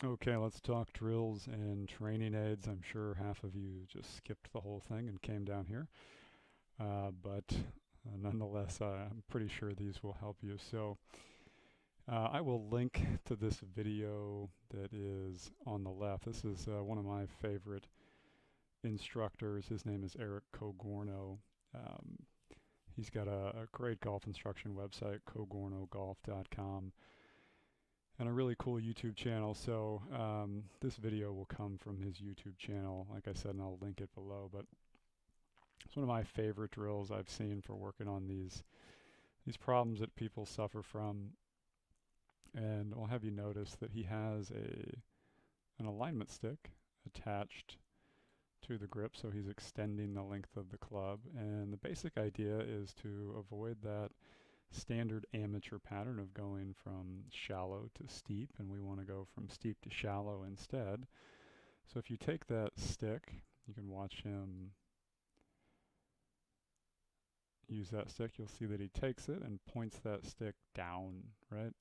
Okay, let's talk drills and training aids. I'm sure half of you just skipped the whole thing and came down here, but nonetheless, I'm pretty sure these will help you. So I will link to this video that is on the left. This is one of my favorite instructors. His name is Eric Cogorno. Um, he's got a great golf instruction website, cogornogolf.com, and a really cool YouTube channel. So this video will come from his YouTube channel, like I said, and I'll link it below. But it's one of my favorite drills I've seen for working on these problems that people suffer from. And I'll have you notice that he has an alignment stick attached to the grip, so he's extending the length of the club. And the basic idea is to avoid that standard amateur pattern of going from shallow to steep, and we want to go from steep to shallow instead. So if you take that stick, you can watch him use that stick. You'll see that he takes it and points that stick down, right?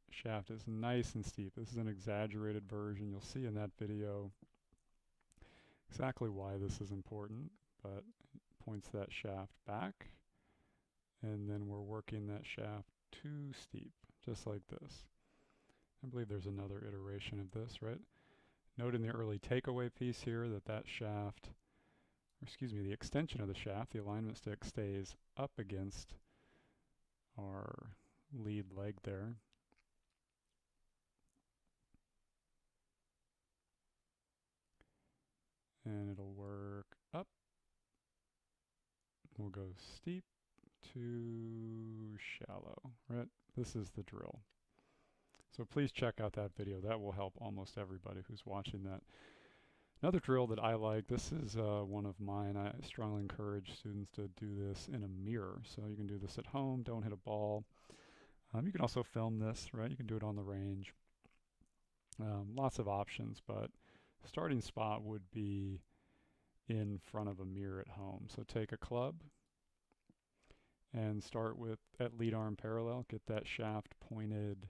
Shaft is nice and steep. This is an exaggerated version. You'll see in that video exactly why this is important, but points that shaft back, and then we're working that shaft too steep, just like this. I believe there's another iteration of this, right? Note in the early takeaway piece here that that shaft, or excuse me, the extension of the shaft, the alignment stick, stays up against our lead leg there. And it'll work up. We'll go steep to shallow, right? This is the drill. So please check out that video. That will help almost everybody who's watching that. Another drill that I like, this is one of mine. I strongly encourage students to do this in a mirror. So you can do this at home, don't hit a ball. You can also film this, right? You can do it on the range. Lots of options, but starting spot would be in front of a mirror at home. So take a club and start with at lead arm parallel. Get that shaft pointed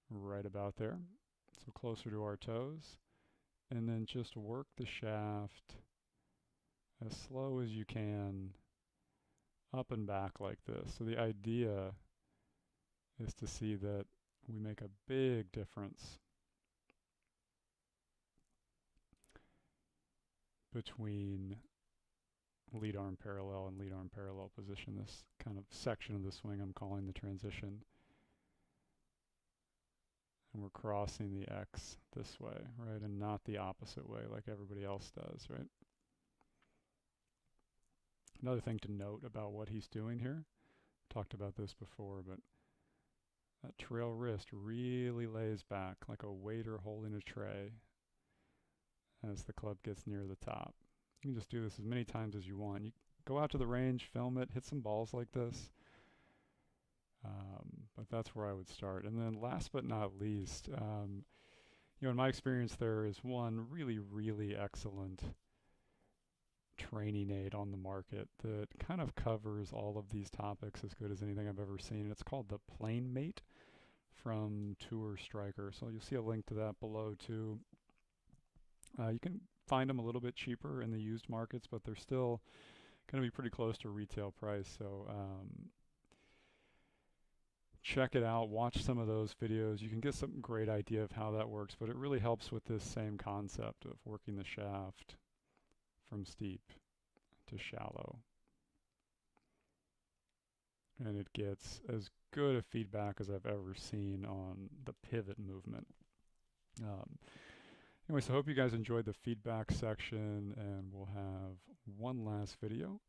right about there, so closer to our toes. And then just work the shaft as slow as you can up and back like this. So the idea is to see that we make a big difference between lead arm parallel and lead arm parallel position. This kind of section of the swing I'm calling the transition. And we're crossing the X this way, right? And not the opposite way like everybody else does, right? Another thing to note about what he's doing here, talked about this before, but that trail wrist really lays back like a waiter holding a tray as the club gets near the top. You can just do this as many times as you want. You go out to the range, film it, hit some balls like this. But that's where I would start. And then last but not least, in my experience, there is one really, really excellent training aid on the market that kind of covers all of these topics as good as anything I've ever seen. It's called the PlaneMate from Tour Striker. So you'll see a link to that below too. You can find them a little bit cheaper in the used markets, but they're still going to be pretty close to retail price. So check it out. Watch some of those videos. You can get some great idea of how that works, but it really helps with this same concept of working the shaft from steep to shallow. And it gets as good a feedback as I've ever seen on the pivot movement. Um, Anyway, so I hope you guys enjoyed the feedback section, and we'll have one last video